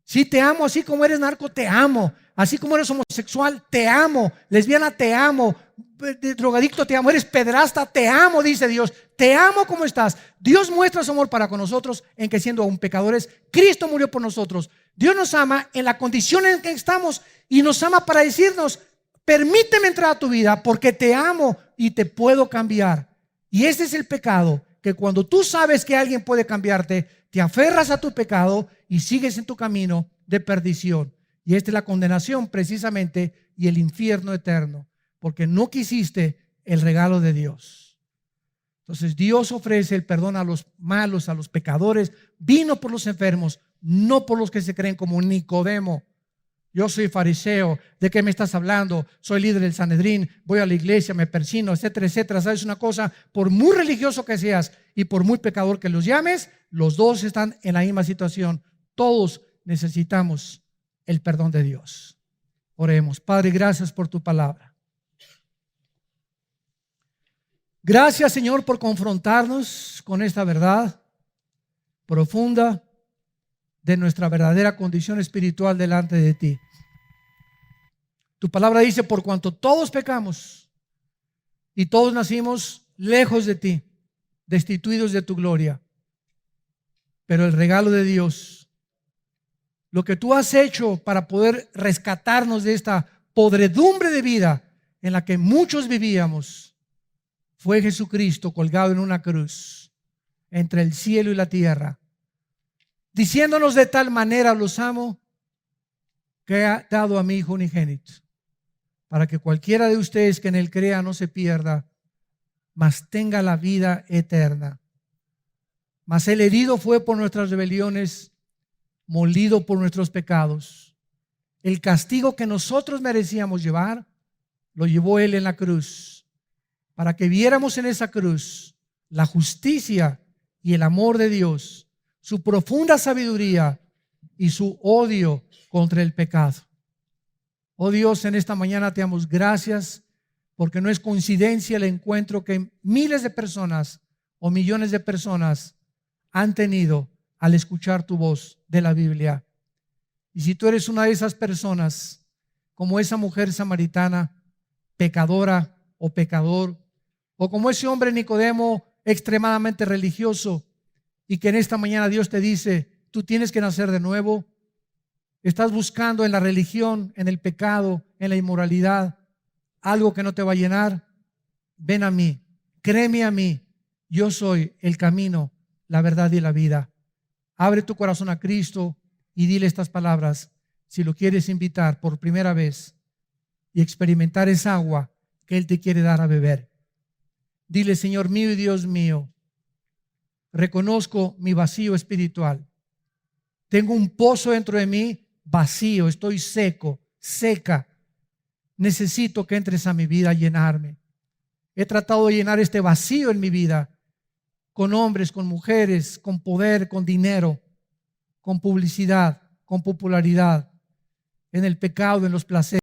Sí, te amo, así como eres narco, te amo. Así como eres homosexual, te amo. Lesbiana, te amo. Drogadicto, te amo. Eres pederasta, te amo, dice Dios. Te amo como estás. Dios muestra su amor para con nosotros en que siendo aún pecadores, Cristo murió por nosotros. Dios nos ama en la condición en que estamos y nos ama para decirnos, permíteme entrar a tu vida porque te amo y te puedo cambiar. Y este es el pecado, que cuando tú sabes que alguien puede cambiarte, te aferras a tu pecado y sigues en tu camino de perdición. Y esta es la condenación precisamente y el infierno eterno, porque no quisiste el regalo de Dios. Entonces Dios ofrece el perdón a los malos, a los pecadores. Vino por los enfermos, no por los que se creen como Nicodemo. Yo soy fariseo, ¿de qué me estás hablando? Soy líder del Sanedrín, voy a la iglesia, me persino, etcétera, etcétera. ¿Sabes una cosa? Por muy religioso que seas y por muy pecador que los llames, los dos están en la misma situación. Todos necesitamos el perdón de Dios. Oremos. Padre, gracias por tu palabra. Gracias, Señor, por confrontarnos con esta verdad profunda de nuestra verdadera condición espiritual delante de ti. Tu palabra dice, por cuanto todos pecamos y todos nacimos lejos de ti, destituidos de tu gloria, pero el regalo de Dios, lo que tú has hecho para poder rescatarnos de esta podredumbre de vida en la que muchos vivíamos, fue Jesucristo colgado en una cruz entre el cielo y la tierra, diciéndonos de tal manera los amo, que ha dado a mi Hijo unigénito, para que cualquiera de ustedes que en él crea no se pierda, mas tenga la vida eterna. Mas el herido fue por nuestras rebeliones, molido por nuestros pecados. El castigo que nosotros merecíamos llevar, lo llevó él en la cruz, para que viéramos en esa cruz la justicia y el amor de Dios, su profunda sabiduría y su odio contra el pecado. Oh Dios, en esta mañana te damos gracias, porque no es coincidencia el encuentro que miles de personas o millones de personas han tenido al escuchar tu voz de la Biblia. Y si tú eres una de esas personas, como esa mujer samaritana, pecadora o pecador, o como ese hombre Nicodemo, extremadamente religioso, y que en esta mañana Dios te dice, tú tienes que nacer de nuevo, estás buscando en la religión, en el pecado, en la inmoralidad, algo que no te va a llenar, ven a mí, créeme a mí, yo soy el camino, la verdad y la vida. Abre tu corazón a Cristo y dile estas palabras si lo quieres invitar por primera vez y experimentar esa agua que Él te quiere dar a beber. Dile, Señor mío y Dios mío, reconozco mi vacío espiritual. Tengo un pozo dentro de mí vacío, estoy seco, seca. Necesito que entres a mi vida a llenarme. He tratado de llenar este vacío en mi vida con hombres, con mujeres, con poder, con dinero, con publicidad, con popularidad, en el pecado, en los placeres.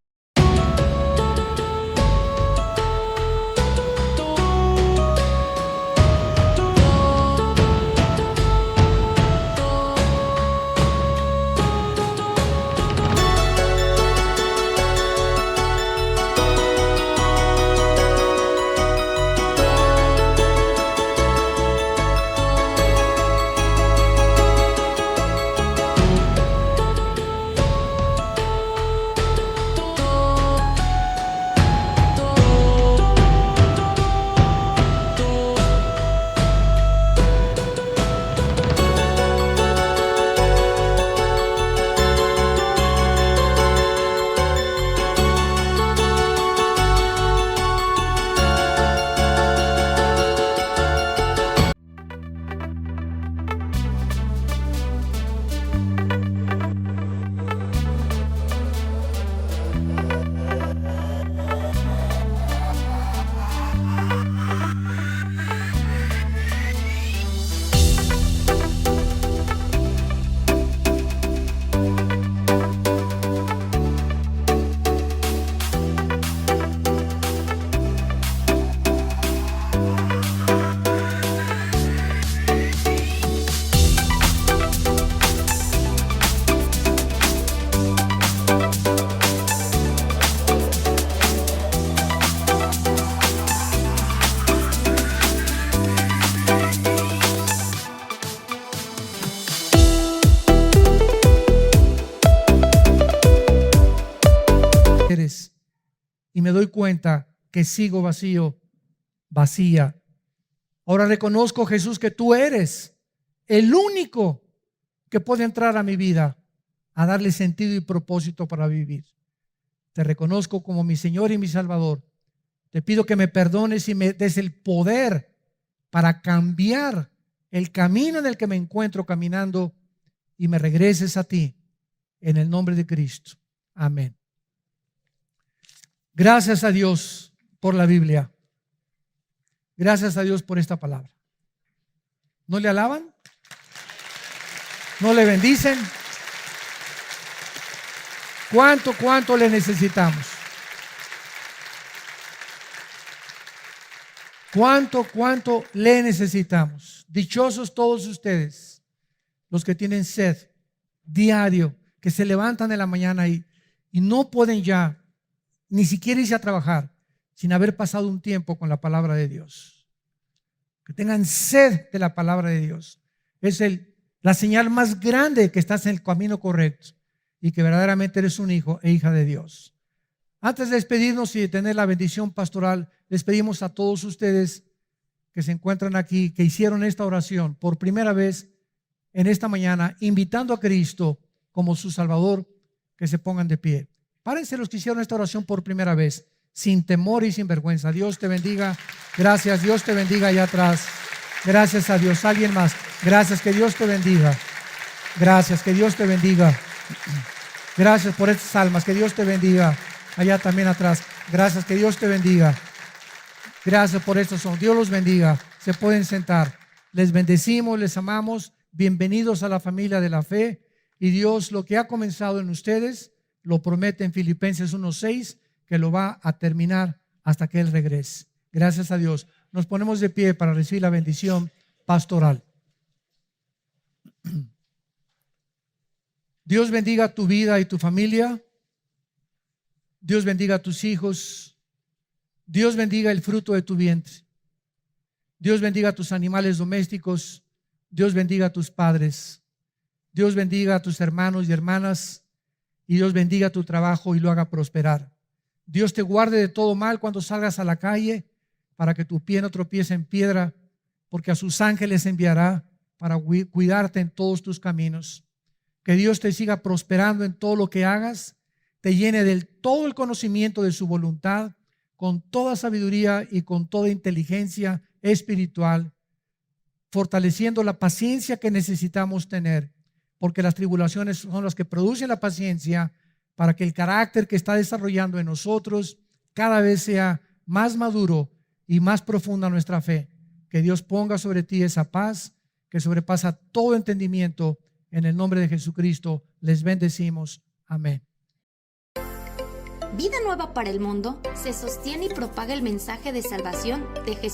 Y me doy cuenta que sigo vacío, vacía. Ahora reconozco, Jesús, que tú eres el único que puede entrar a mi vida a darle sentido y propósito para vivir. Te reconozco como mi Señor y mi Salvador. Te pido que me perdones y me des el poder para cambiar el camino en el que me encuentro caminando y me regreses a ti en el nombre de Cristo. Amén. Gracias a Dios por la Biblia. Gracias a Dios por esta palabra. ¿No le alaban? ¿No le bendicen? ¿Cuánto le necesitamos? ¿Cuánto le necesitamos? Dichosos todos ustedes, los que tienen sed diario, que se levantan en la mañana y no pueden ya ni siquiera irse a trabajar sin haber pasado un tiempo con la palabra de Dios. Que tengan sed de la palabra de Dios. Es la señal más grande que estás en el camino correcto y que verdaderamente eres un hijo e hija de Dios. Antes de despedirnos y de tener la bendición pastoral, les pedimos a todos ustedes que se encuentran aquí, que hicieron esta oración por primera vez en esta mañana, invitando a Cristo como su Salvador, que se pongan de pie. Párense los que hicieron esta oración por primera vez, sin temor y sin vergüenza. Dios te bendiga. Gracias. Dios te bendiga allá atrás. Gracias a Dios. Alguien más. Gracias. Que Dios te bendiga. Gracias. Que Dios te bendiga. Gracias por estas almas. Que Dios te bendiga. Allá también atrás. Gracias. Que Dios te bendiga. Gracias por estos son. Dios los bendiga. Se pueden sentar. Les bendecimos, les amamos. Bienvenidos a la familia de la fe. Y Dios, lo que ha comenzado en ustedes, lo promete en Filipenses 1:6, que lo va a terminar hasta que Él regrese. Gracias a Dios. Nos ponemos de pie para recibir la bendición pastoral. Dios bendiga tu vida y tu familia. Dios bendiga a tus hijos. Dios bendiga el fruto de tu vientre. Dios bendiga a tus animales domésticos. Dios bendiga a tus padres. Dios bendiga a tus hermanos y hermanas. Y Dios bendiga tu trabajo y lo haga prosperar. Dios te guarde de todo mal cuando salgas a la calle, para que tu pie no tropiece en piedra, porque a sus ángeles enviará para cuidarte en todos tus caminos. Que Dios te siga prosperando en todo lo que hagas, te llene del todo el conocimiento de su voluntad, con toda sabiduría y con toda inteligencia espiritual, fortaleciendo la paciencia que necesitamos tener, porque las tribulaciones son las que producen la paciencia, para que el carácter que está desarrollando en nosotros cada vez sea más maduro y más profunda nuestra fe. Que Dios ponga sobre ti esa paz que sobrepasa todo entendimiento. En el nombre de Jesucristo les bendecimos. Amén. Vida Nueva para el Mundo se sostiene y propaga el mensaje de salvación de Jesucristo.